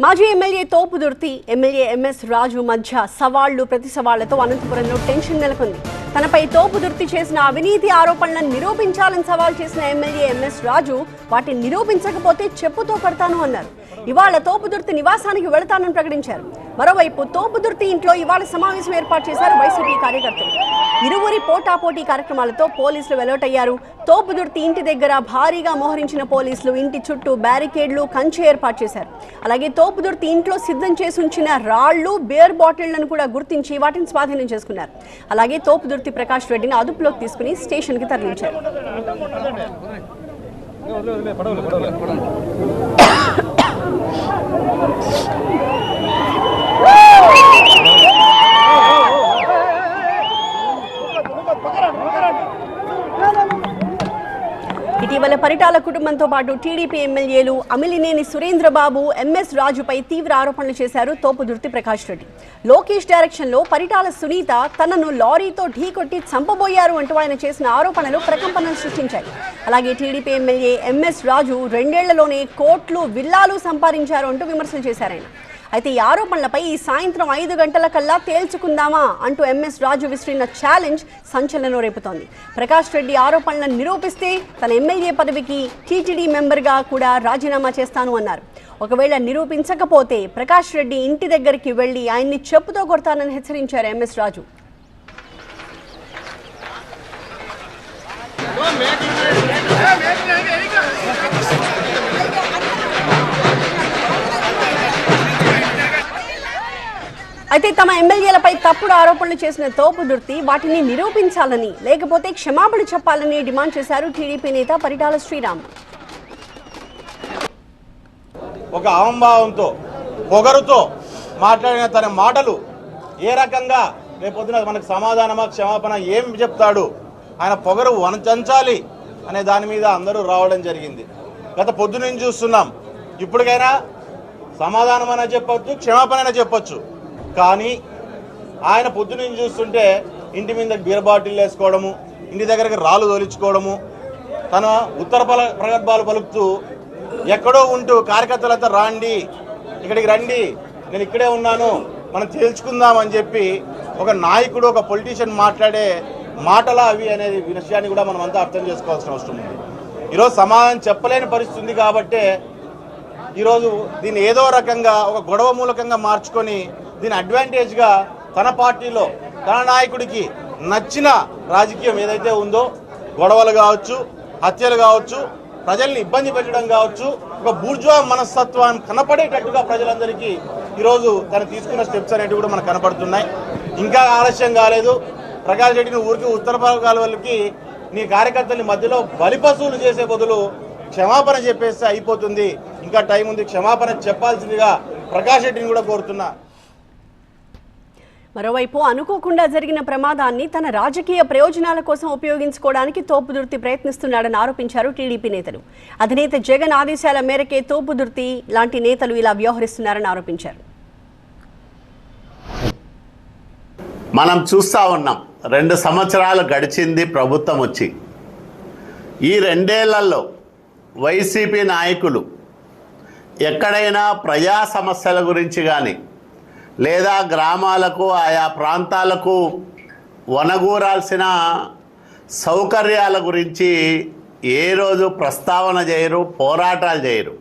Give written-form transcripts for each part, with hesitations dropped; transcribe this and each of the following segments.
మాజీ MLA Thopudurthi MLA MS రాజు మధ్య సవాళ్లు ప్రతి సవాళ్లతో అనంతపురంలో టెన్షన్ నెలకొంది. తనపై తోపుదుర్తి చేసిన అవినీతి ఆరోపణలను నిరూపించాలని సవాల్ చేసిన ఎమ్మెల్యే ఎంఎస్ రాజు వాటిని నిరూపించకపోతే చెప్పుతో కొడతాను అన్నారు. ఇవాళ తోపుదుర్తి నివాసానికి వెళతానని ప్రకటించారు. మరోవైపు తోపుదుర్తి ఇంట్లో ఇవాళ సమావేశం ఏర్పాటు చేశారు వైసీపీ కార్యకర్తలు. ఇరువురి పోటాపోటీ కార్యక్రమాలతో పోలీసులు అలర్ట్ అయ్యారు. తోపుదుర్తి ఇంటి దగ్గర భారీగా మోహరించిన పోలీసులు ఇంటి చుట్టూ బ్యారికేడ్లు, కంచె ఏర్పాటు చేశారు. అలాగే తోపుదుర్తి ఇంట్లో సిద్ధం చేసి ఉంచిన రాళ్లు, బేర్ బాటిళ్లను కూడా గుర్తించి వాటిని స్వాధీనం చేసుకున్నారు. అలాగే తోపుదుర్తి ప్రకాష్ రెడ్డిని అదుపులోకి తీసుకుని స్టేషన్కి తరలించారు. ఇటీవల పరిటాల కుటుంబంతో పాటు టీడీపీ ఎమ్మెల్యేలు అమిలినేని సురేంద్రబాబు, ఎంఎస్ రాజుపై తీవ్ర ఆరోపణలు చేశారు తోపుదుర్తి ప్రకాష్ రెడ్డి. లోకేష్ డైరెక్షన్లో పరిటాల సునీత తనను లారీతో ఢీకొట్టి చంపబోయారు అంటూ ఆయన చేసిన ఆరోపణలు ప్రకంపనలు సృష్టించాయి. అలాగే టీడీపీ ఎమ్మెల్యే ఎంఎస్ రాజు 2 ఏళ్లలోనే కోట్లు, విల్లాలు సంపాదించారు అంటూ విమర్శలు చేశారు ఆయన. అయితే ఈ ఆరోపణలపై ఈ సాయంత్రం 5 గంటల కల్లా తేల్చుకుందామా అంటూ ఎంఎస్ రాజు విసిరిన ఛాలెంజ్ సంచలనం రేపుతోంది. ప్రకాష్ రెడ్డి ఆరోపణలను నిరూపిస్తే తన ఎమ్మెల్యే పదవికి టీటీడీ మెంబర్గా కూడా రాజీనామా చేస్తాను అన్నారు. ఒకవేళ నిరూపించకపోతే ప్రకాష్ రెడ్డి ఇంటి దగ్గరికి వెళ్లి ఆయన్ని చెప్పుతో కొడతానని హెచ్చరించారు ఎంఎస్ రాజు. అయితే తమ ఎమ్మెల్యేలపై తప్పుడు ఆరోపణలు చేసిన తోపుదుర్తి వాటిని నిరూపించాలని, లేకపోతే క్షమాపణ చెప్పాలని డిమాండ్ చేశారు టీడీపీ నేత పరిటాల శ్రీరామ్. ఒక అహంభావంతో, పొగరుతో మాట్లాడిన తన మాటలు ఏ రకంగా రేపొద్దున మనకు సమాధానమా, క్షమాపణ ఏం చెప్తాడు, ఆయన పొగరు వనచంచాలి అనే దాని మీద అందరూ రావడం జరిగింది. గత పొద్దున చూస్తున్నాం. ఇప్పటికైనా సమాధానం అయినా చెప్పొచ్చు, క్షమాపణ అయినా చెప్పొచ్చు. కానీ ఆయన పొద్దున చూస్తుంటే ఇంటి మీద బీర్ బాటిల్ వేసుకోవడము, ఇంటి దగ్గరికి రాళ్ళు తోలించుకోవడము, తన ఉత్తర ప్రగల్భాలు పలుకుతూ ఎక్కడో ఉంటూ కార్యకర్తలంతా రాండి, ఇక్కడికి రండి, నేను ఇక్కడే ఉన్నాను, మనం తేల్చుకుందామని చెప్పి ఒక నాయకుడు, ఒక పొలిటీషియన్ మాట్లాడే మాటలా అవి అనేది విషయాన్ని కూడా మనం అంతా అర్థం చేసుకోవాల్సిన అవసరం ఉంది. ఈరోజు సమాధానం చెప్పలేని పరిస్థితి ఉంది కాబట్టే ఈరోజు దీన్ని ఏదో రకంగా ఒక గొడవ మూలకంగా మార్చుకొని దీని అడ్వాంటేజ్గా తన పార్టీలో తన నాయకుడికి నచ్చిన రాజకీయం ఏదైతే ఉందో, గొడవలు కావచ్చు, హత్యలు కావచ్చు, ప్రజల్ని ఇబ్బంది పెట్టడం కావచ్చు, ఒక బూర్జువా మనస్తత్వాన్ని కనపడేటట్టుగా ప్రజలందరికీ ఈరోజు తను తీసుకున్న స్టెప్స్ అనేవి కూడా మనకు కనపడుతున్నాయి. ఇంకా ఆలస్యం కాలేదు. ప్రకాష్ రెడ్డిని ఊరికి ఉత్తర భాగాల వాళ్ళకి నీ కార్యకర్తల్ని మధ్యలో బలిపశువులు చేసే బదులు క్షమాపణ చెప్పేస్తే అయిపోతుంది. ఇంకా టైం ఉంది, క్షమాపణ చెప్పాల్సిందిగా ప్రకాష్ రెడ్డిని కూడా కోరుతున్నా. మరోవైపు అనుకోకుండా జరిగిన ప్రమాదాన్ని తన రాజకీయ ప్రయోజనాల కోసం ఉపయోగించుకోవడానికి తోపుదుర్తి ప్రయత్నిస్తున్నాడని ఆరోపించారు టీడీపీ నేతలు. అధినేత జగన్ ఆదేశాల మేరకే తోపుదుర్తి లాంటి నేతలు ఇలా వ్యవహరిస్తున్నారని ఆరోపించారు. మనం చూస్తూ ఉన్నాం, 2 సంవత్సరాలు గడిచింది ప్రభుత్వం వచ్చి. ఈ 2 ఏళ్లలో వైసీపీ నాయకులు ఎక్కడైనా ప్రజా సమస్యల గురించి కానీ, లేదా గ్రామాలకు, ఆయా ప్రాంతాలకు వనగూరాల్సిన సౌకర్యాల గురించి ఏ రోజు ప్రస్తావన చేయరు, పోరాటాలు చేయరు.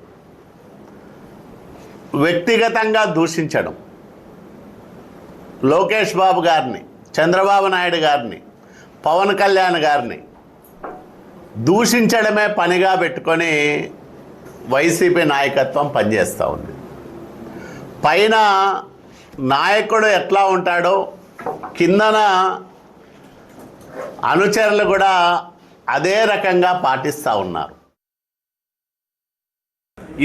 వ్యక్తిగతంగా దూషించడం, లోకేష్ బాబు గారిని, చంద్రబాబు నాయుడు గారిని, పవన్ కళ్యాణ్ గారిని దూషించడమే పనిగా పెట్టుకొని వైసీపీ నాయకత్వం పనిచేస్తూ ఉంది. పైన నాయకుడు ఎట్లా ఉంటాడో కిందన అనుచరులు కూడా అదే రకంగా పాటిస్తూ ఉన్నారు.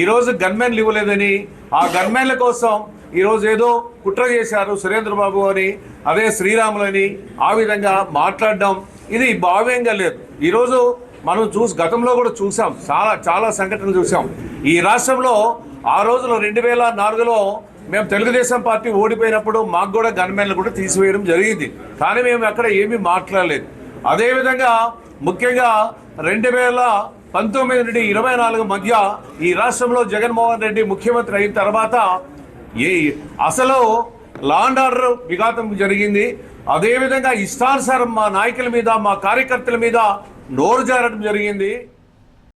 ఈరోజు గన్మెన్లు ఇవ్వలేదని, ఆ గన్మెన్ల కోసం ఈరోజు ఏదో కుట్ర చేశారు సురేంద్రబాబు అని, అదే శ్రీరాములని ఆ విధంగా మాట్లాడడం ఇది భావ్యంగా లేదు. ఈరోజు మనం గతంలో కూడా చూసాం, చాలా సంఘటనలు చూసాం. ఈ రాష్ట్రంలో ఆ రోజులో 2004లో మేము తెలుగుదేశం పార్టీ ఓడిపోయినప్పుడు మాకు కూడా గన్మెన్లు కూడా తీసివేయడం జరిగింది. కానీ మేము అక్కడ ఏమీ మాట్లాడలేదు. అదేవిధంగా ముఖ్యంగా 19 నుండి 24 మధ్య ఈ రాష్ట్రంలో జగన్మోహన్ రెడ్డి ముఖ్యమంత్రి అయిన తర్వాత అసలు లా అండ్ ఆర్డర్ విఘాతం జరిగింది. అదేవిధంగా ఇష్టానుసారం మా నాయకుల మీద, మా కార్యకర్తల మీద నోరు జారడం జరిగింది.